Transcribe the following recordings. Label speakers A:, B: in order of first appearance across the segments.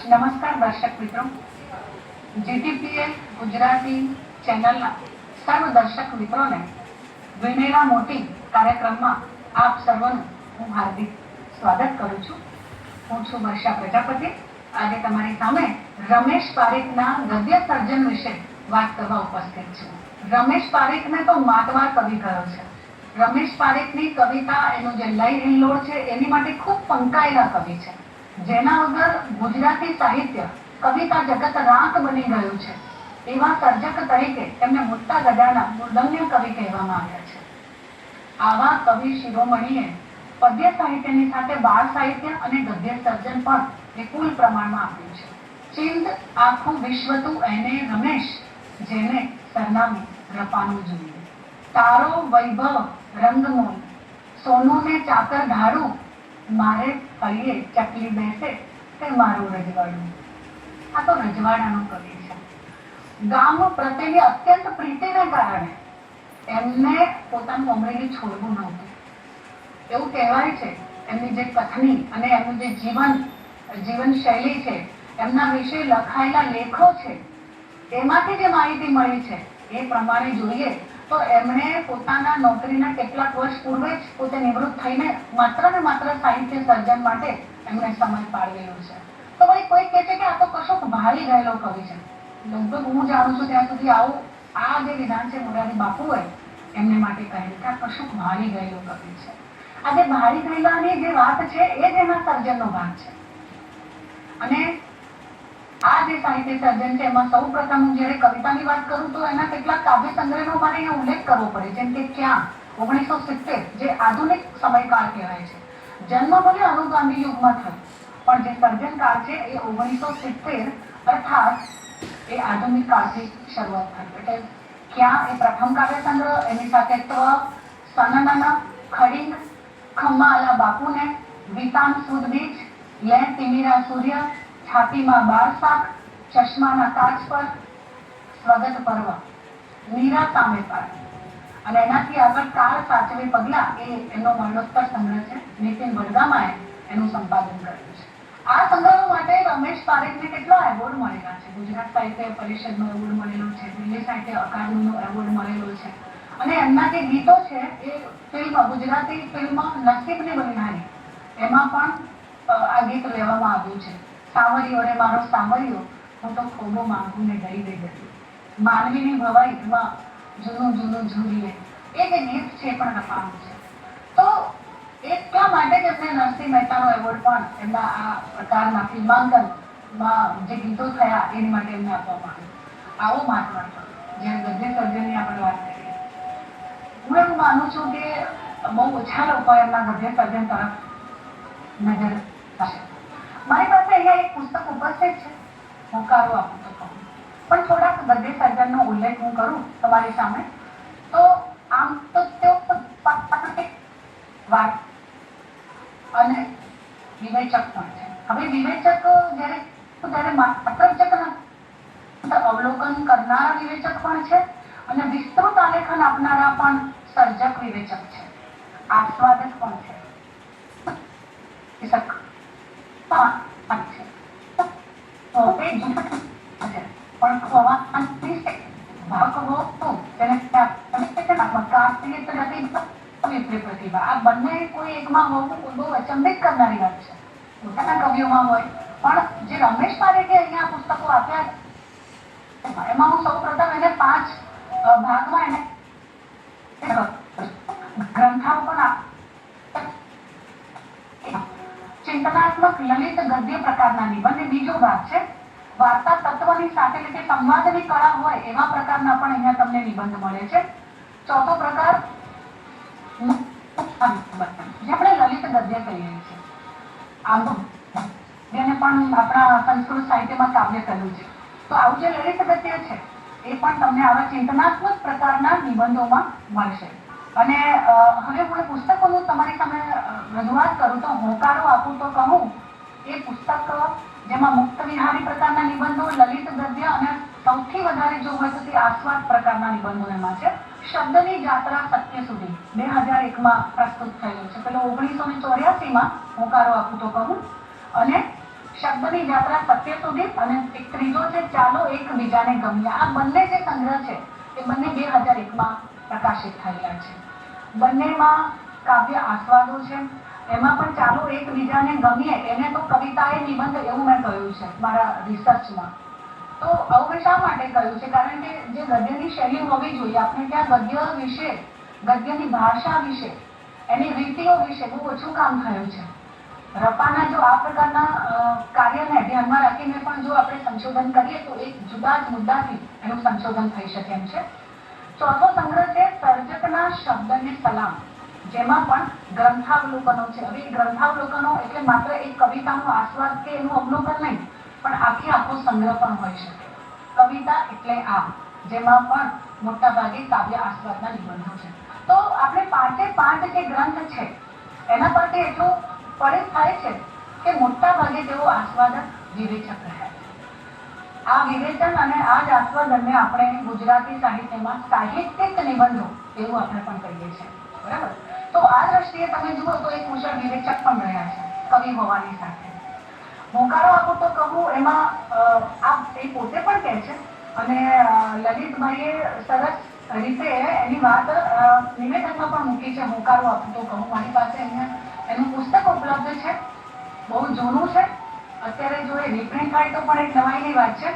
A: નમસ્કાર દર્શક મિત્રો, જીટીપીએલ ગુજરાતી ચેનલના સર્વ દર્શક મિત્રોને વિનેરા મોટી કાર્યક્રમમાં આપ સર્વનું હું હાર્દિક સ્વાગત કરું છું. હું છું વર્ષા પ્રજાપતિ. આજે તમારી સામે રમેશ પારેખના ગદ્ય સર્જન વિશે વાત કરવા ઉપસ્થિત છું. રમેશ પારેખને તો માતવાર કવિ કહ્યો છે. રમેશ પારેખની કવિતા, એનું જે લય હિલ્લોળ છે, એની માટે ખૂબ પંકાયેલા કવિ છે, જેના વગર ગુજરાતી સાહિત્ય કવિતા જગત રાંક બની ગયું છે. એવા સર્જક તરીકે તેમને મોટા ગજાના મૂર્ધન્ય કવિ કહેવામાં આવ્યા છે. આવા કવિ શિરોમણીએ પદ્ય સાહિત્યની સાથે બાળ સાહિત્ય અને ગદ્ય સર્જન પણ વિપુલ પ્રમાણમાં આપ્યું છે. ચિંત આખું વિશ્વ તું એને રમેશ, જેને સરનામે રપાનું જોઈએ. તારો વૈભવ રંગમોલ, સોનું ને ચાકર ધાડું, મારે ફળીએ ચકલી બેસે તે મારું રજવાડું. આ તો રજવાડાનો કવિ છે. ગામ પ્રત્યેની અત્યંત પ્રીતિને કારણે એમને પોતાનું અમરેલી છોડવું નહોતું. એવું કહેવાય છે, એમની જે કથની અને એમનું જે જીવન શૈલી છે, એમના વિશે લખાયેલા લેખો છે, એમાંથી જે માહિતી મળી છે એ પ્રમાણે જોઈએ તો એમણે પોતાના નોકરીના કેટલાક વર્ષ પૂર્વે જ પોતે નિવૃત્ત થઈને માત્ર ને માત્ર સાહિત્ય સર્જન માટે એમણે સમય ફાળવેલો છે. તો ભાઈ કોઈ કહે છે કે આ તો કશોક ભાળી ગયેલો કવિ છે. લગભગ હું જાણું છું ત્યાં સુધી આવું આ જે વિધાન છે મોરારી બાપુએ એમને માટે કહેલું કે આ કશોક ભાળી ગયેલો કવિ છે. આ જે ભાળી ગયેલાની જે વાત છે એ જ એના સર્જનનો ભાગ છે. અને આ જે સાહિત્ય સર્જન છે એમાં સૌ પ્રથમ હું જ્યારે કવિતાની વાત કરું તો એના કેટલાક કાવ્ય સંગ્રહનો મારે અહીંયા ઉલ્લેખ કરવો પડે. જેમ કે ક્યાં 1970 જે આધુનિક સમયકાળ કહેવાય છે. જન્મ ભલે અનુગામી યુગમાં થયો, પણ જે સર્જન કાળ છે એ 1970 અર્થાત એ આધુનિક કાળથી શરૂઆત થઈ. એટલે ક્યાં એ પ્રથમ કાવ્ય સંગ્રહ, એની સાથે સનનન, ખડીંગ, ખમ્મા આલા બાપુને, વિતાન સુદ બીજ, લે તિમિરા સૂર્ય, છાતીમાં બાર શાક, ચશ્માના કાચ પર, સ્વગત પર્વ, મીરા સામે પાર, અને એનાથી આગળ કાળ સાચવે પગલા એ એમનો મરણોત્તર સંગ્રહ છે. નીતિન વડગામાએ એનું સંપાદન કર્યું છે. આ સંગ્રહ માટે રમેશ પારેખને કેટલા એવોર્ડ મળેલા છે. ગુજરાત સાહિત્ય પરિષદનો એવોર્ડ મળેલો છે, દિલ્હી સાહિત્ય અકાદમીનો એવોર્ડ મળેલો છે. અને એમના જે ગીતો છે એ ફિલ્મ, ગુજરાતી ફિલ્મ નસીબની બલિહારી, એમાં પણ આ ગીત લેવામાં આવ્યું છે. સાવરિયો રે મારો સાવરિયો, હું તો ખોબો માંગુ ને ગઈ ગઈ ગઈ, માનવીની ભવાઈ એમાં જૂનું જૂનું ઝૂરીએ, એ જે ગીત છે પણ રપાનું છે. તો એટલા માટે જ એમને નરસિંહ મહેતાનો એવોર્ડ પણ એમના આ પ્રકારના ફિલ્માંકનમાં જે ગીતો થયા એની માટે એમને આપવામાં આવ્યો. આવો મહાત્મા જ્યારે ગદ્ય સર્જનની આપણે વાત કરીએ, હું એવું માનું છું કે બહુ ઓછા લોકો એમના ગદ્ય સર્જન તરફ નજર હશે. મારી પાસે અહીંયા એક પુસ્તક ઉપસ્થિત છે, હોકારો આપું તો કહું, પણ થોડાક ગદ્ય સર્જનનો ઉલ્લેખ હું કરું તમારી સામે. તો આમ તો તેઓ વાત અને વિવેચક પણ છે. હવે વિવેચક જ્યારે માત્ર અવલોકન કરનારા વિવેચક પણ છે અને વિસ્તૃત આલેખન આપનારા પણ સર્જક વિવેચક છે, આસ્વાદક પણ છે. આ બંને કોઈ એકમાં હોવું બહુ અચંબિત કરનારી વાત છે. પોતાના કવિઓમાં હોય પણ જે રમેશ પારેખે અહીંયા પુસ્તકો આપ્યા એમાં હું સૌ પ્રથમ એને 5 ભાગમાં એને ગ્રંથાઓ પણ ચિંતનાત્મક લલિત ગદ્ય પ્રકારના નિબંધ એ બીજો ભાગ છે. વાર્તા તત્વની સાથે એટલે સંવાદની કળા હોય એવા પ્રકારના પણ અહીંયા તમને નિબંધ મળે છે. ચોથો પ્રકાર જે આપણે લલિત ગદ્ય કહીએ છીએ, આમ જેને પણ આપણા સંસ્કૃત સાહિત્યમાં કાવ્ય કહ્યું છે. તો આવું જે લલિત ગદ્ય છે એ પણ તમને આવા ચિંતનાત્મક પ્રકારના નિબંધોમાં મળશે. અને હવે હું પુસ્તકોનું તમારી સામે રજૂઆત કરું તો હોકારો આપું તો કહું એ પુસ્તક જેમાં મુક્ત વિહારી પ્રકારના નિબંધો, લલિત ગદ્ય અને સૌથી વધારે જો હોય તો તે આસ્વાદ પ્રકારના નિબંધો એમાં છે. શબ્દની જાત્રા સત્ય સુધી 2001માં પ્રસ્તુત થયેલું છે. પેલો 1984માં હોંકારો આપું તો કહું, અને શબ્દની જાત્રા સત્ય સુધી, અને એક ત્રીજો છે ચાલો એકબીજાને ગમીએ. આ બંને જે સંગ્રહ છે એ બંને 2001માં પ્રકાશિત થયેલા છે. બંનેમાં કાવ્ય આસ્વાદો છે. એમાં પણ ચાલો એકબીજાને ગમીએ એને તો કવિતાએ નિબંધ એવું મેં કહ્યું છે મારા રિસર્ચમાં. તો આવું શા માટે કહ્યું છે? કારણ કે જે ગદ્યની શૈલી હોવી જોઈએ, આપણે ત્યાં ગદ્ય વિશે, ગદ્યની ભાષા વિશે, એની રીતિઓ વિશે બહુ ઓછું કામ થયું છે. રપાના જો આ પ્રકારના કાર્યને ધ્યાનમાં રાખીને પણ જો આપણે સંશોધન કરીએ તો એક જુદા જ મુદ્દાથી એનું સંશોધન થઈ શકે એમ છે. ચોથો સંગ્રહ છે સર્જકના શબ્દને સલામ, જેમાં પણ ગ્રંથાવલોકનો છે. હવે ગ્રંથાવલોકનો એટલે માત્ર એક કવિતાનો આસ્વાદ કે એનું અવલોકન નહીં, પણ આખો સંગ્રહ પણ હોઈ શકે. કવિતા એટલે આ, જેમાં પણ મોટા ભાગે કાવ્ય આસ્વાદના નિબંધો છે. તો આપણે પાંચે પાંચ જે ગ્રંથ છે એના પરથી એટલું પરિત થાય છે કે મોટા ભાગે તેઓ આસ્વાદક વિવેચક રહ્યા છે. આ વિવેચન અને આ જ આસ્વાદનને આપણે ગુજરાતી સાહિત્યમાં સાહિત્યિક નિબંધો એવું આપણે પણ કહીએ છીએ. બરાબર? તો આ દ્રષ્ટિએ તમે જુઓ તો એક કુશળ વિવેચક પણ રહ્યા છે કવિ હોવાની સાથે. હોંકારો આપું તો કહું એમાં આ એ પોતે પણ કહે છે, અને લલિતભાઈએ સરસ રીતે એની વાત નિવેદનમાં પણ મૂકી છે. હોંકારો આપું તો કહું, મારી પાસે અહીંયા એનું પુસ્તક ઉપલબ્ધ છે. બહુ જૂનું છે. અત્યારે જો એ રિપ્રિન્ટ થાય તો પણ એક નવાઈની વાત છે.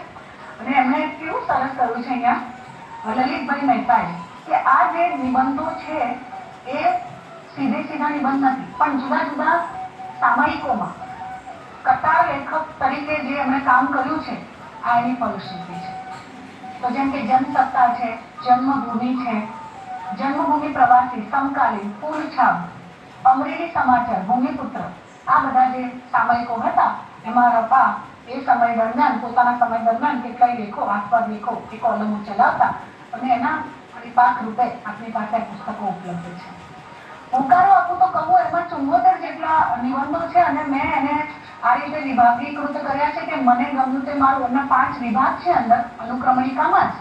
A: અને એમણે કેવું સરસ કર્યું છે અહીંયા લલિતભાઈ મહેતાએ કે આ જે નિબંધો છે એ સીધા નિબંધ નથી, પણ જુદા જુદા સામયિકોમાં કટાર લેખક તરીકે જે એમણે કામ કર્યું છે આ એની ફલશ્રુતિ છે. તો જેમ કે જનસત્તા છે, જન્મભૂમિ છે, જન્મભૂમિ પ્રવાસી, સમકાલીન, ફૂલછાપ, અમરેલી સમાચાર, ભૂમિપુત્ર, આ બધા જે સામયિકો હતા એમાં રપા એ સમય દરમિયાન પોતાના સમય દરમિયાન કેટલાય લેખો, આસ્વાદ લેખો એ કોલમો ચલાવતા, અને એના પરિપાક રૂપે આપણી પાસે પુસ્તકો ઉપલબ્ધ છે. હોંકારો આપું તો કહું એમાં 74 જેટલા નિબંધો છે, અને મેં એને આ રીતે વિભાગીકૃત કર્યા છે કે મને ગમ્યું તે મારું. એમના 5 વિભાગ છે અંદર અનુક્રમણિકામાં જ.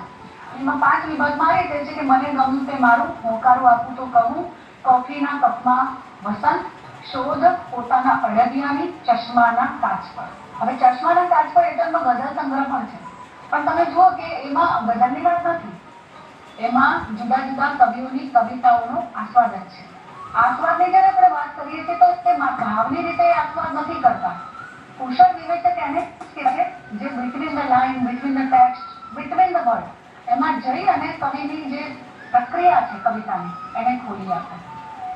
A: એમાં 5 વિભાગમાં આ રીતે છે કે મને ગમ્યું તે મારું, હોંકારો આપું તો કહું, કોફીના કપમાં વસંત, શોધ પોતાના અડદિયાની, ચશ્માના કાચ પર. હવે ચશ્માના કાચ પર એટલો ગઝલ સંગ્રહ પણ છે, પણ તમે જુઓ કે એમાં ગઝલની વાત નથી, એમાં જુદા જુદા કવિઓની કવિતાઓનો આસ્વાદ છે. આસ્વાદની જ્યારે આપણે વાત કરીએ છીએ તો તે ભાવની રીતે આસ્વાદ નથી કરતા. કુશળ વિવેચક એને કહેવાય જે between the line, between the text, between the word એમાં જઈ અને કવિની જે પ્રક્રિયા છે કવિતાની એને ખોલી આપે.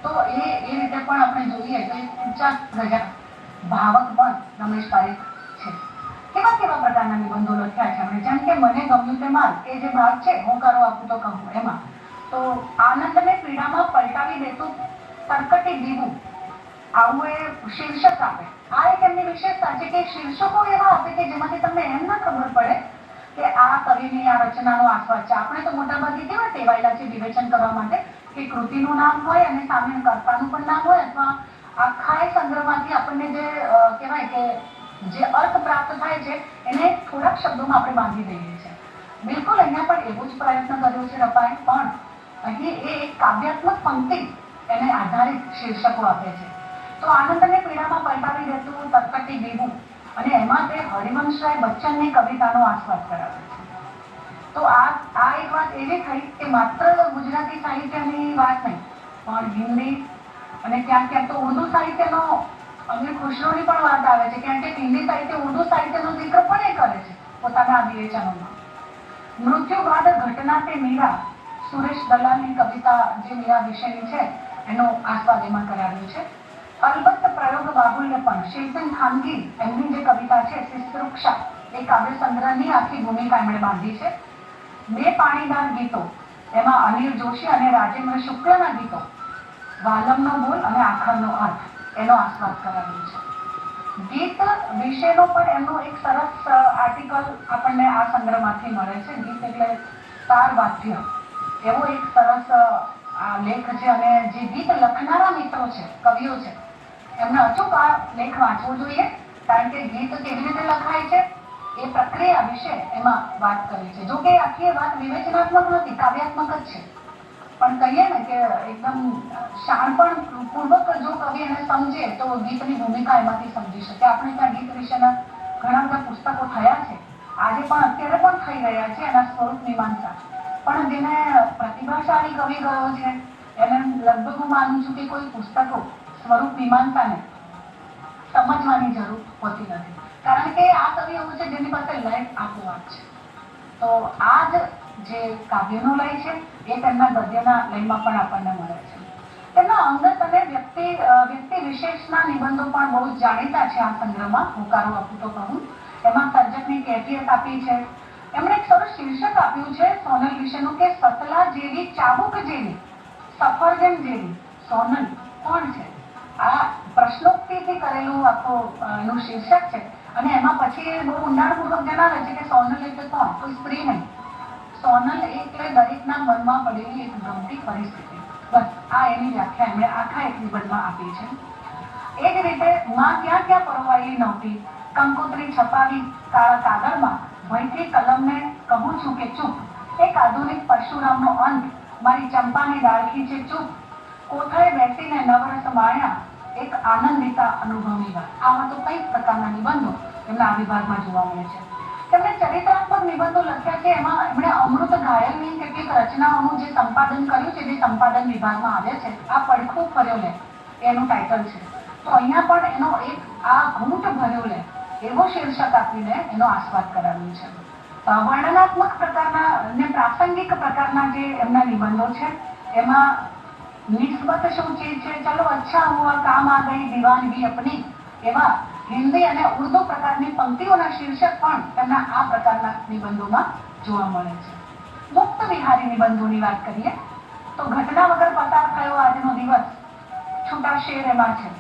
A: તો એ રીતે પણ આપણે જોઈએ તો એક ઊંચા ગજા ભાવક પણ રમેશ પારેખ છે. કેવા કેવા પ્રકારના નિબંધો લખ્યા છે એમણે, જેમ કે મને ગમ્યું તે મારું એ જે ભાગ છે હોંકારો આપું તો કહું એમાં, તો આનંદને પીડામાં પલટાવી દેતું તરકટી દીવું, આવું એ શીર્ષક આપે. આ એક એમની વિશેષતા છે કે શીર્ષકો એવા આપે કે જેમાંથી તમને એમ ના ખબર પડે કે આ કવિની આ રચનાનો આસ્વાદ છે. આપણે તો મોટાભાગે કેવા ટેવાયેલા છે વિવેચન કરવા માટે કે કૃતિનું નામ હોય અને સામે કર્તાનું પણ નામ હોય, અથવા આખા સંગ્રહમાંથી આપણને જે કહેવાય કે જે અર્થ પ્રાપ્ત થાય છે એને થોડાક શબ્દોમાં આપણે બાંધી દઈએ છીએ. બિલકુલ અહીંયા પણ એવો જ પ્રયત્ન કર્યો છે રપાએ, પણ અહીં એ એક કાવ્યાત્મક પંક્તિ એને આધારિત શીર્ષકો આપે છે. તો આનંદને પીડામાં પલટાવી દેતું તરકટી દીવું, અને એમાં તે હરિવંશરાય બચ્ચનની કવિતાનો આસ્વાદ કરાવે છે. તો આ એક વાત એવી થઈ કે માત્ર ગુજરાતી સાહિત્યની વાત નહીં, પણ હિન્દી અને ક્યાંક તો ઉર્દુ સાહિત્યનો અમીર ખુશરોની પણ વાત આવે છે. ક્યાંક હિન્દી સાહિત્ય ઉર્દુ સાહિત્યનો જિક્ર પણ એ કરે છે પોતાના વિવેચનોમાં. મૃત્યુ બાદ ઘટના તે મીરા, સુરેશ દલાલની કવિતા જે મીરા વિશેની છે એનો આસ્વાદ એમાં કરાવ્યો છે. અલબત્ત પ્રયોગ બાહુલ્ય પણ શિવસેન ખાનગી એમની જે કવિતા છે શિસ્તૃક્ષા એ કાવ્ય સંગ્રહની આખી ભૂમિકા એમણે બાંધી છે. 2 પાણીદાર ગીતો, એમાં અનિલ જોશી અને રાજેન્દ્ર શુક્લના ગીતો, વાલમનો બોલ અને આખરનો અર્થ એનો આસ્વાદ કરાવ્યો છે. ગીત વિશેનો પણ એમનો એક સરસ આર્ટિકલ આપણને આ સંગ્રહમાંથી મળે છે. ગીત એટલે તાર વાદ્ય એવો એક સરસ આ લેખ છે, અને જે ગીત લખનારા મિત્રો છે, કવિઓ છે, એમને અચૂક આ લેખ વાંચવો જોઈએ, કારણ કે ગીત કેવી રીતે લખાય છે એ પ્રક્રિયા વિશે એમાં વાત કરી છે. જો કે આખી વાત વિવેચનાત્મક નથી, કાવ્યાત્મક જ છે. પણ કહીએ ને કે એકદમ શાણપણ પૂર્વક જો કવિ એને સમજે તો ગીતની ભૂમિકા એમાંથી સમજી શકે. આપણે ત્યાં ગીત વિશેના ઘણા બધા પુસ્તકો થયા છે, આજે પણ અત્યારે પણ થઈ રહ્યા છે એના સ્વરૂપ મીમાંસા. પણ જેને પ્રતિભાશાળી કવિ ગયો છે એને લગભગ હું માનું છું કે કોઈ પુસ્તકો સ્વરૂપ મીમાંસાને સમજવાની જરૂર હોતી નથી, કારણ કે આ કવિ એવું છે જેની પાસે લય આપોઆપ છે. તો આ જ જે કાવ્યનો લય છે એ તેમના ગદ્યના લયમાં પણ આપણને મળે છે. તેમના અંગત અને વ્યક્તિ વિશેષના નિબંધો પણ બહુ જ જાણીતા છે આ સંગ્રહમાં. હોકારો આપું તો કહું, એમાં સર્જકની કેફિયત આપી છે. એમણે એક સરસ શીર્ષક આપ્યું છે સોનલ વિશેનું કે સતલા જેવી, ચાબુક જેવી, સફરજન જેવી સોનલ કોણ છે? આ પ્રશ્નોક્તિથી કરેલું આખું એનું શીર્ષક છે. અને એમાં પછી બહુ ઊંડાણપૂર્વક જણાવે છે કે સોનલ એટલે કોણ? કોઈ સ્ત્રી નહીં. સોનલ એટલે દરેકના મનમાં પડેલી એક ગમતી પરિસ્થિતિ. બસ આ એની વ્યાખ્યા એમણે આખા એક નિબંધમાં આપી છે. એ જ રીતે માં ક્યાં ક્યાં પરોવાયેલી નહોતી, કંકોત્રી છપાવી કાળા કાગળમાં, ભયથી કલમને કહું છું કે ચૂપ, એક આધુનિક પરશુરામનો અંત, મારી ચંપાની ડાળખી છે ચૂપ, કોથળે બેસીને નવરસ માણ્યા, એક આનંદિતા અનુભવી વાત. આવા તો કઈ પ્રકારના નિબંધો એમના આ વિભાગમાં જોવા મળે છે. તેમણે ચરિત્રાત્મક નિબંધો લખ્યા છે. એમાં એમણે અમૃત ઘાયલની કેટલીક રચનાઓનું જે સંપાદન કર્યું છે, જે સંપાદન વિભાગમાં આવે છે, આ પડખું ફર્યો લે એનું ટાઇટલ છે. તો અહીંયા પણ એનો એક આ ઘૂંટ ભર્યો લે એવો શીર્ષક આપીને એનો આસ્વાદ કરાવ્યું છે. વર્ણનાત્મક પ્રકારના ને પ્રાસંગિક પ્રકારના જે એમના નિબંધો છે એમાં નિસ્બત શું ચીજ છે, ચલો અચ્છા હુઆ કામ આ ગઈ દીવાનગી અપની, એવા હિન્દી અને ઉર્દુ પ્રકારની પંક્તિઓના શીર્ષક પણ તેમના આ પ્રકારના નિબંધોમાં જોવા મળે છે. મુક્ત વિહારી નિબંધોની વાત કરીએ તો ઘટના વગર પસાર થયો આજનો દિવસ, છૂટા શેર એમાં છે.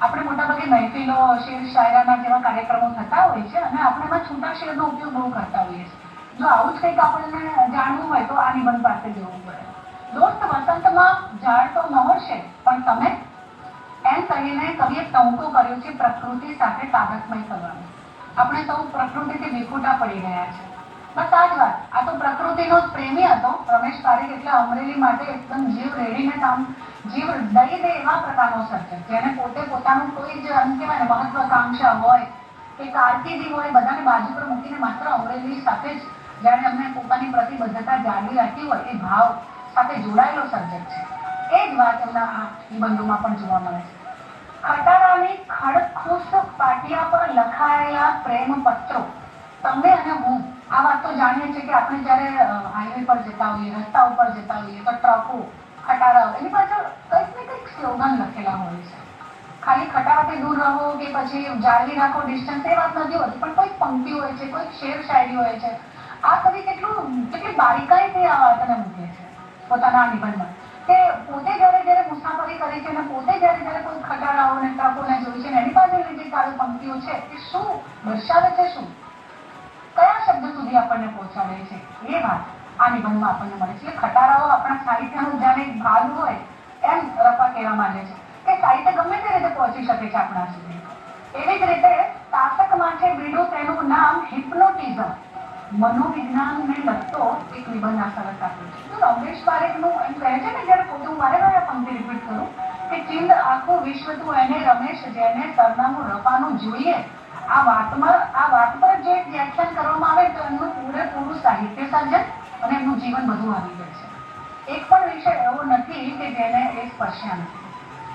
A: આપણે મોટાભાગે મહેફિલો, શેર શાયરાના જેવા કાર્યક્રમો થતા હોય છે અને આપણે એમાં છૂટા શેરનો ઉપયોગ બહુ કરતા હોઈએ છીએ. જો આવું જ કંઈક આપણને જાણવું હોય તો આ નિબંધ પાસે જવું પડે. દોસ્ત વસંતમાં ઝાડ તો મહોરશે પણ તમે, એમ કહીને કવિએ ટહુકો કર્યો છે પ્રકૃતિ સાથે તાદાત્મ્ય થવાનો. આપણે સૌ પ્રકૃતિથી વિખૂટા પડી રહ્યા છે. બસ આ જ વાત. આ તો પ્રકૃતિનો જ પ્રેમી હતો રમેશ પારેખ, એટલે અમરેલી માટે એકદમ જીવ રેડીને કામ, જીવ દઈ દે એવા પ્રકારનો સર્જક, જેને પોતે પોતાનું કોઈ જ એમ કહેવાય ને મહત્વાકાંક્ષા હોય કે કારકિર્દી હોય, બધાને બાજુ પર મૂકીને માત્ર અમરેલી સાથે જ જાણે અમને પોતાની પ્રતિબદ્ધતા જાળવી રાખી હોય એ ભાવ સાથે જોડાયેલો સર્જક છે. એ જ વાત એમના આ નિબંધોમાં પણ જોવા મળે છે. ખટારાની ખડખુશ પાટિયા પર લખાયેલા પ્રેમ પત્રો, તમે અને હું. આ વાત તો જાણીએ છીએ કે આપણે જ્યારે હાઈવે પર જતા હોઈએ, રસ્તા ઉપર જતા હોઈએ તો ટ્રકો, ખટારાઓ, એની પાછળ કંઈક ને કંઈક સ્લોગન લખેલા હોય છે. ખાલી ખટારાથી દૂર રહો કે પછી જાળવી રાખો ડિસ્ટન્સ, એ વાત નથી હોતી, પણ કોઈક પંક્તિ હોય છે, કોઈક શેર શાયરી હોય છે. આ કવિ કેટલી બારીકાઈથી આ વાતને મૂકે છે પોતાના નિબંધમાં, કે પોતે જ્યારે મુસાફરી કરી છે અને પોતે જ્યારે કોઈ ખટારાઓને ટ્રકોને જોઈ છે ને એની પાછળ જે કાળી પંક્તિઓ છે એ શું દર્શાવે છે, શું કયા શબ્દ સુધી આપણને પહોંચાડે છે, એ વાત આ નિબંધમાં આપણને મળે છે. ખટારાઓ આપણા સાહિત્યનું જાણે એક ભાગ હોય એમ રફા કહેવા માંગે છે કે સાહિત્ય ગમે તે રીતે પહોંચી શકે છે આપણા સુધી. એવી જ રીતે તાસકમાં છે બીડું, તેનું નામ હિપ્નોટિઝમ, મનોવિજ્ઞાનને લગતો એક નિબંધ આ સરસ આપ્યો છે. તો રમેશ પારેખનું એમ કહે છે ને, જ્યારે પોતે હું વારે વારે પંક્તિ રિપીટ કરું કે ચિંદ આખું વિશ્વ તું એને રમેશ, જેને સરનામું રફાનું જોઈએ. આ વાત પર જે વ્યાખ્યાન કરવામાં આવે તો એમનું પૂરેપૂરું સાહિત્ય સર્જન અને એમનું જીવન બધું આવી જાય છે. એક પણ વિષય એવો નથી કે જેને એ સ્પર્શ્યા નથી.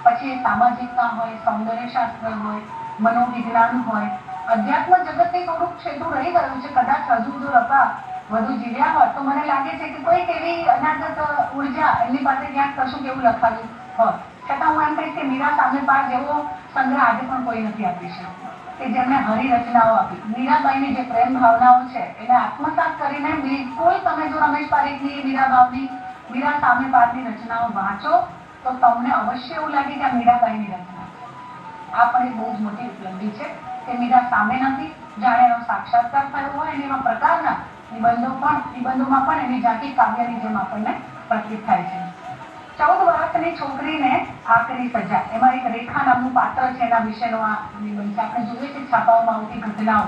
A: પછી એ સામાજિકતા હોય, સૌંદર્ય શાસ્ત્ર હોય, મનોવિજ્ઞાન હોય, અધ્યાત્મ જગતથી થોડુંક છેટું રહી ગયું છે. કદાચ હજુ જો રફા વધુ જીવ્યા હોત તો મને લાગે છે કે કોઈક એવી અનાગત ઉર્જા એમની પાસે ક્યાંક કશું કેવું લખાયું હોત. છતાં હું એમ કહીશ કે મીરા સામેપાર જેવો સંગ્રહ આજે પણ કોઈ નથી આપી શકતું કે જેમણે હરી રચનાઓ આપી. મીરાબાઈની જે પ્રેમ ભાવનાઓ છે એને આત્મસાત કરીને બિલકુલ તમે જો રમેશ પારેખની, મીરા સામેપારની રચનાઓ વાંચો તો તમને અવશ્ય એવું લાગે કે આ મીરાબાઈની રચના છે. આ પણ એક બહુ જ મોટી ઉપલબ્ધિ છે કે મીરા સામે નથી, જાણે એનો સાક્ષાત્કાર થયો હોય અને એવા પ્રકારના નિબંધોમાં પણ એની જાતિ કાવ્યની જેમ આપણને પ્રતીત થાય છે. 14 વર્ષની છોકરીને આકરી સજા, એમાં એક રેખા નામનું પાત્ર છે, એના વિશેનો આ નિબંધ છે. આપણે જોઈએ છીએ છાપાઓમાં આવતી ઘટનાઓ.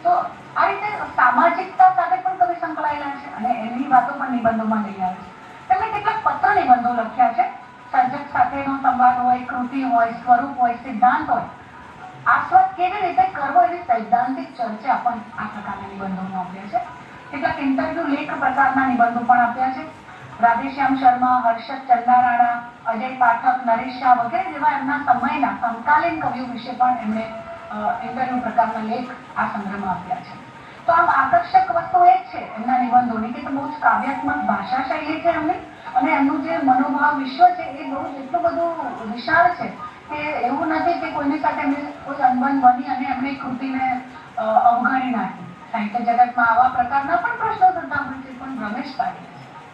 A: તો આ રીતે સામાજિકતા સાથે પણ કવિ સંકળાયેલા છે અને એની વાતો પણ નિબંધોમાં લઈ આવે છે. તેમણે કેટલાક પત્ર નિબંધો લખ્યા છે. સર્જક સાથેનો સંવાદ હોય, કૃતિ હોય, સ્વરૂપ હોય, સિદ્ધાંત હોય, આસ્વાદ કેવી રીતે કરવો એની સૈદ્ધાંતિક ચર્ચા પણ આ પ્રકારના નિબંધોમાં આપ્યા છે. કેટલાક ઇન્ટરવ્યુ લેખ પ્રકારના નિબંધો પણ આપ્યા છે. રાધેશ્યામ શર્મા, હર્ષદ ચંદારાણા, અજય પાઠક, નરેશ શાહ વગેરે જેવા એમના સમયના સમકાલીન કવિઓ વિશે પણ એમણે ઇન્ટરવ્યુ પ્રકારના લેખ આ સંગ્રહમાં આપ્યા છે. તો આમ આકર્ષક વસ્તુ એ જ છે એમના નિબંધોની કે બહુ જ કાવ્યાત્મક ભાષા શૈલી છે એમની, અને એમનું જે મનોભાવ વિશ્વ છે એ બહુ એટલું બધું વિશાળ છે કે એવું નથી કે કોઈની સાથે એમને કોઈ અનબન બની અને એમની કૃતિને અવગણી નાખી. સાહિત્ય જગતમાં આવા પ્રકારના પણ પ્રશ્નો થતા હોય છે, પણ રમેશ પારેખ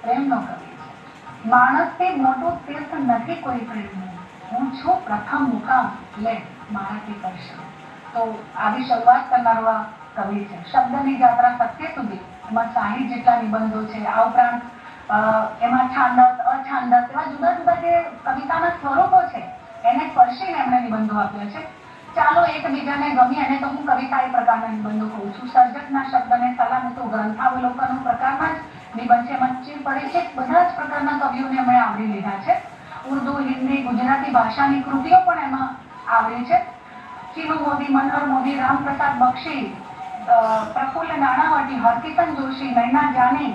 A: પ્રેમનો કવિ છે. માણસથી મોટું તીર્થ નથી કોઈ પ્રેમનું, હું છું પ્રથમ મુકામ લે મારાથી કરશે. તો આવી શરૂઆત કરનારો આ કવિ છે. શબ્દની જાત્રા સત્ય સુધી એમાં 60 જેટલા નિબંધો છે. આ ઉપરાંત એમાં છાંદસ, અછાંદસ એવા જુદા જુદા જે કવિતાના સ્વરૂપો છે એને સ્પર્શીને એમણે નિબંધો આપ્યા છે. ચાલો એકબીજાને ગમી અને તો હું કવિતા એ પ્રકારના નિબંધો કહું છું. સર્જકના શબ્દને સલામ તો ગ્રંથાવલોકનો પ્રકારના જ નિબંધ છે. એમાં પરિચિત બધા જ પ્રકારના કવિઓને એમણે આવરી લીધા છે. ઉર્દુ, હિન્દી, ગુજરાતી ભાષાની કૃતિઓ પણ એમાં આવરી છે. ચીનુ મોદી, મનહર મોદી, રામપ્રસાદ બક્ષી, પ્રફુલ્લ નાણાવટી, હરકિશન જોશી, નૈના જાની,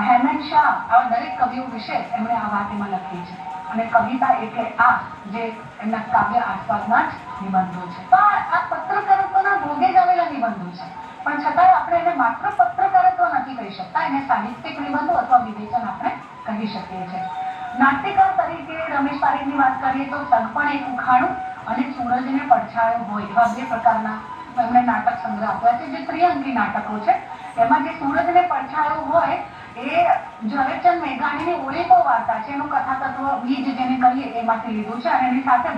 A: હેમંત શાહ, આવા દરેક કવિઓ વિશે એમણે આ વાત એમાં લખી છે. અને કવિતા એટલે આ જે એમના કાવ્ય આસ્વાદના જ નિબંધો છે. તો આ પત્રકારત્વના ભોગે જ આવેલા નિબંધો છે, પણ છતાંય આપણે એને માત્ર પત્રકારત્વ નથી કહી શકતા, એને સાહિત્યિક નિબંધો અથવા વિવેચન આપણે કહી શકીએ છીએ. નાટ્યકાર તરીકે રમેશ પારેખની વાત કરીએ તો સગપણ એક ઉખાણું અને સૂરજને પડછાયો હોય એવા બે પ્રકારના એમણે નાટક સંગ્રહ આપ્યા છે, જે ત્રિઅંકી નાટકો છે. એમાં જે સૂરજને પડછાયો હોય એ ઝવેરચંદ મેઘાણીની ઓળીકો વાર્તા છે. એનું કથાતત્વ બીજ જેને કહીએ એમાંથી લીધું છે. અને એની સાથે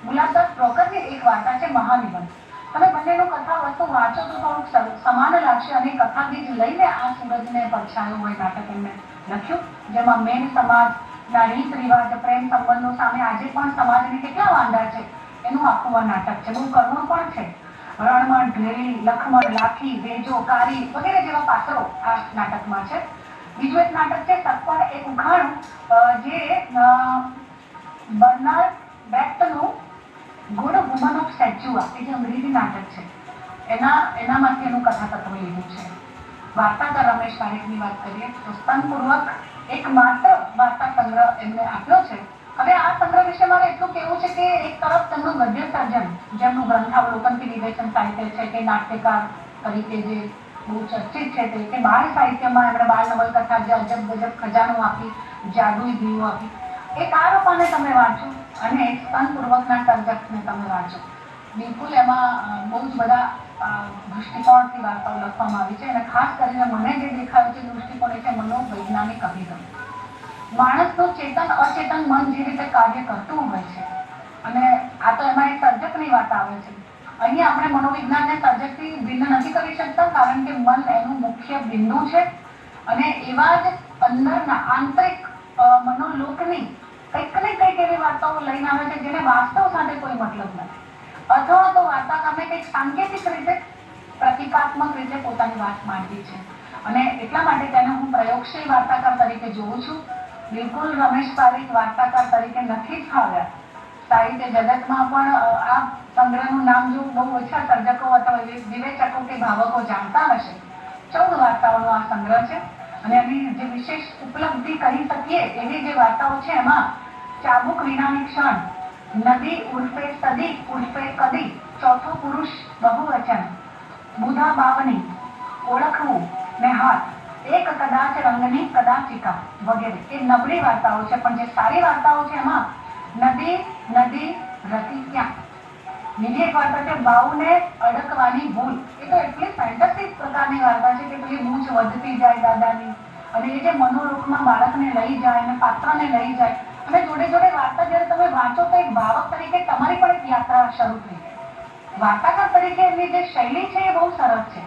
A: ગુલાબદાસ બ્રોકરની એક વાર્તા છે મહાનિબંધ. તમે બંનેનું કથા વસ્તુ વાંચો તો થોડુંક સમાન લાગશે. અને કથા બીજ લઈને આ સૂરજને પડછાયો હોય નાટક એમને લખ્યું, જેમાં મેન સમાજના રીત રિવાજ, પ્રેમ સંબંધો સામે આજે પણ સમાજને કેટલા વાંધા છે એનું આખું આ નાટક છે. બહુ કરુણ પણ છે. રણમણ, ઢેરી, લખમણ, લાખી, વેજો, કારી વગેરે જેવા પાત્રો આ નાટકમાં છે. બીજું એક નાટક છે સગપણ એક ઉખાણું, જે બર્નાર્ડ બેક્ટનું ગુડ વુમન ઓફ સ્ટેચ્યુઆ એ જે અંગ્રેજી નાટક છે એનામાંથી એનું કથાતત્વ લીધું છે. વાર્તાકાર રમેશ પારેખની વાત કરીએ તો સ્તનપૂર્વક એક માત્ર વાર્તા સંગ્રહ એમને આપ્યો છે. હવે આ સંગ્રહ વિશે મારે એટલું કહેવું છે કે એક તરફ તેમનું ગદ્ય સર્જન, જેમનું ગ્રંથાવલોકનથી વિવેચન સાહિત્ય છે, કે નાટ્યકાર તરીકે જે બહુ ચર્ચિત છે તે, કે બાળ સાહિત્યમાં એમણે બાળ નવલકથા જે અજબ ગજબ ખજાનો આપી, જાદુઈ દીવો આપી, એ કારોપાને તમે વાંચો અને સ્તનપૂર્વકના સર્જકને તમે વાંચો, બિલકુલ એમાં બહુ જ બધા દૃષ્ટિકોણથી વાર્તાઓ લખવામાં આવી છે. અને ખાસ કરીને મને જે દેખાયું છે દૃષ્ટિકોણ એ છે મનોવૈજ્ઞાનિક અભિગમ. માણસનું ચેતન અચેતન મન જે રીતે કાર્ય કરતું હોય છે, અને આ તો એમાં એક સર્જકની વાત આવે છે. અહીંયા આપણે મનોવિજ્ઞાનને સર્જકથી ભિન્ન નથી કરી શકતા, કારણ કે મન એનું મુખ્ય બિંદુ છે. અને એવા જ અંદરના આંતરિક મનોલોકની કંઈક ને કંઈક એવી વાર્તાઓ લઈને આવે છે જેને વાસ્તવ સાથે કોઈ મતલબ નથી, અથવા તો વાર્તાકારને કંઈક સાંકેતિક રીતે, પ્રતિકાત્મક રીતે પોતાની વાત માંડવી છે. અને એટલા માટે તેને હું પ્રયોગશીલ વાર્તાકાર તરીકે જોઉં છું. બિલકુલ રમેશ પારેખ વાર્તાકાર તરીકે નથી જ ફાવ્યા. સાહિત્ય જગતમાં પણ આ સંગ્રહનું નામ જો બહુ ઓછા સર્જકો અથવા વિવેચકો કે ભાવકો જાણતા હશે. 14 વાર્તાઓનો આ સંગ્રહ છે. અને એની જે વિશેષ ઉપલબ્ધિ કહી શકીએ એવી જે વાર્તાઓ છે એમાં ચાબુક વિનાની ક્ષણ, નદી ઉર્ફે સદી ઉર્ફે કદી, ચોથો પુરુષ બહુવચન, બુધા બાવની, ઓળખવું ને હાથ, એક કદાચ રંગની કદાચિકા વગેરે એ નબળી વાર્તાઓ છે. પણ જે સારી વાર્તાઓ છે એમાં નદી નદી રતી ક્યાં, બીજી એક વાર્તા છે બાઉને અડકવાની ભૂલ. એ તો એટલી ફેન્ટાસ્ટિક પ્રકારની વાર્તા છે કે પેલી મૂછ વધતી જાય દાદાની, અને એ જે મનોલોકમાં બાળકને લઈ જાય અને પાત્રને લઈ જાય, અને જોડે જોડે વાર્તા જ્યારે તમે વાંચો તો એક ભાવક તરીકે તમારી પણ એક યાત્રા શરૂ થઈ જાય. વાર્તાકાર તરીકે એમની જે શૈલી છે એ બહુ સરસ છે,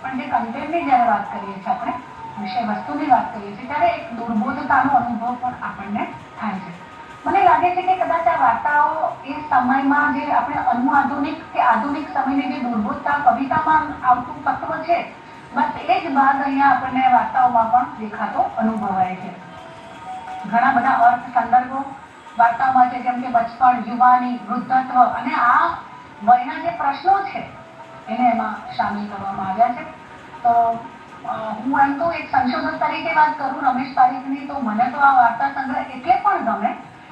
A: પણ જે કન્ટેન્ટની જ્યારે વાત કરીએ છીએ આપણે, વિષય વસ્તુની વાત કરીએ છીએ, ત્યારે એક દુર્બોધતાનો અનુભવ પણ આપણને થાય છે. મને લાગે છે કે કદાચ આ વાર્તાઓ એ સમયમાં જે આપણે અનુઆધુનિક કે આધુનિક સમયની જે દુર્બોધતા કવિતામાં આવતું તત્વ છે, બસ એ જ ભાગ અહીંયા આપણને વાર્તાઓમાં પણ દેખાતો અનુભવાય છે. ઘણા બધા અર્થ સંદર્ભો વાર્તાઓમાં છે, જેમ કે બચપણ, યુવાની, વૃદ્ધત્વ અને આ વયના જે પ્રશ્નો છે એને એમાં સામેલ કરવામાં આવ્યા છે. તો હું એમ તો એક સંશોધક તરીકે વાત કરું રમેશ પારેખની, તો મને તો આ વાર્તા સંગ્રહ એટલે પણ ગમે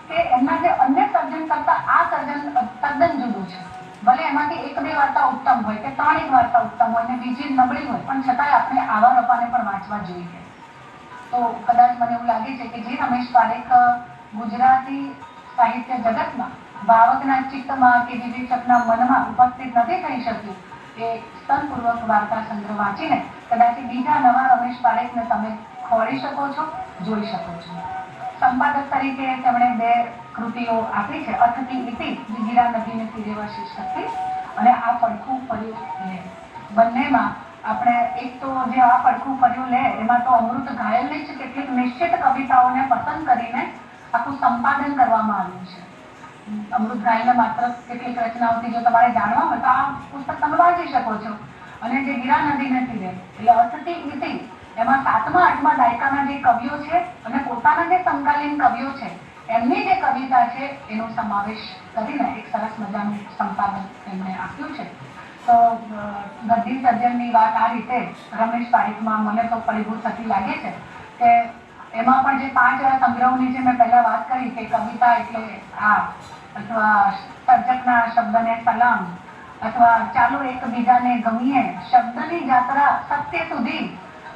A: કે એમના જે અન્ય સર્જન કરતા આ સર્જન તદ્દન જુદું છે. ભલે એમાંથી એક બે વાર્તા ઉત્તમ હોય કે ત્રણ એક વાર્તા ઉત્તમ હોય ને બીજી નબળી હોય, પણ છતાંય આપણે આવા રપાને પણ વાંચવા જોઈએ. તો કદાચ મને એવું લાગે છે કે જે રમેશ પારેખ ગુજરાતી સાહિત્ય જગતમાં ભાવકના ચિત્તમાં કે વિવેચકના મનમાં ઉપસ્થિત નથી થઈ શક્યું, એ સ્તનપૂર્વક વાર્તા સંગ્રહ વાંચીને કદાચ બીજા નવા રમેશ પારેખને તમે ખોળી શકો છો, જોઈ શકો છો. સંપાદક તરીકે તેમણે 2 કૃતિઓ આપી છે, અથતી ઇતિ, ગીરા નદીને તીરે શીર્ષકથી, અને આ પડખું ફર્યું લે. બંનેમાં આપણે એક તો જે આ પડખું ફર્યું લે એમાં તો અમૃત ઘાયલની જ કેટલીક નિશ્ચિત કવિતાઓને પસંદ કરીને આખું સંપાદન કરવામાં આવ્યું છે. અમૃત ઘાયલને માત્ર કેટલીક રચનાઓથી જો તમારે જાણવા હોય તો આ પુસ્તક તમે વાંચી શકો છો. અને જે ગીરા નદીને તીરે એટલે અથતી ઇતિ, એમાં 7મા 8મા દાયકાના જે કવિઓ છે અને પોતાના જે સમકાલીન કવિઓ છે એમની જે કવિતા છે એનો સમાવેશ કરીને એક સરસ મજાનું સંપાદન એમણે આપ્યું છે. તો ગદ્ય સર્જનની વાત આ રીતે રમેશ પારેખમાં મને તો ફળીભૂત થતી લાગે છે કે એમાં પણ જે 5 સંગ્રહોની જે મેં પહેલા વાત કરી કે કવિતા એટલે આ, અથવા સર્જકના શબ્દને સલામ, અથવા ચાલો એકબીજાને ગમીએ, શબ્દની જાત્રા સત્ય સુધી,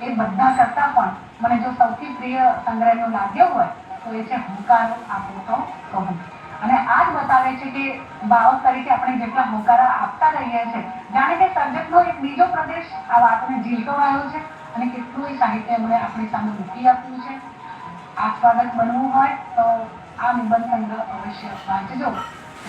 A: એ બધા કરતા પણ મને જો સૌથી પ્રિય સંગ્રહનો લાગ્યો હોય તો એ છે હુંકારો આપો તો કહું. અને આ જ બતાવે છે કે ભાવક તરીકે આપણે જેટલા હોકારા આપતા રહીએ છીએ, જાણે કે સર્જકનો એક બીજો પ્રદેશ આ વાતને ઝીલતો આવ્યો છે અને કેટલું સાહિત્ય એમણે આપણી સામે મૂકી આપ્યું છે. આસ્વાદક બનવું હોય તો આ નિબંધ સંગ્રહ અવશ્ય વાંચજો.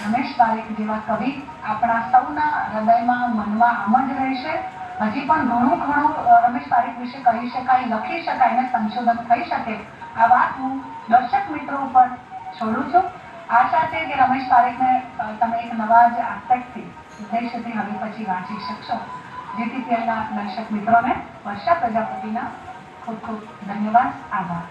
A: રમેશ પારેખ જેવા કવિ આપણા સૌના હૃદયમાં, મનમાં આમ જ રહેશે. હજી પણ ઘણું ઘણું રમેશ પારેખ વિશે કહી શકાય, લખી શકાય અને સંશોધન થઈ શકે. આ વાત હું દર્શક મિત્રો ઉપર છોડું છું. આશા છે કે રમેશ પારેખને તમે એક નવા જ આસ્પેક્ટથી, ઉદ્દેશ્યથી હવે પછી વાંચી શકશો. GTPLના દર્શક મિત્રોને વર્ષા પ્રજાપતિના ખૂબ ખૂબ ધન્યવાદ, આભાર.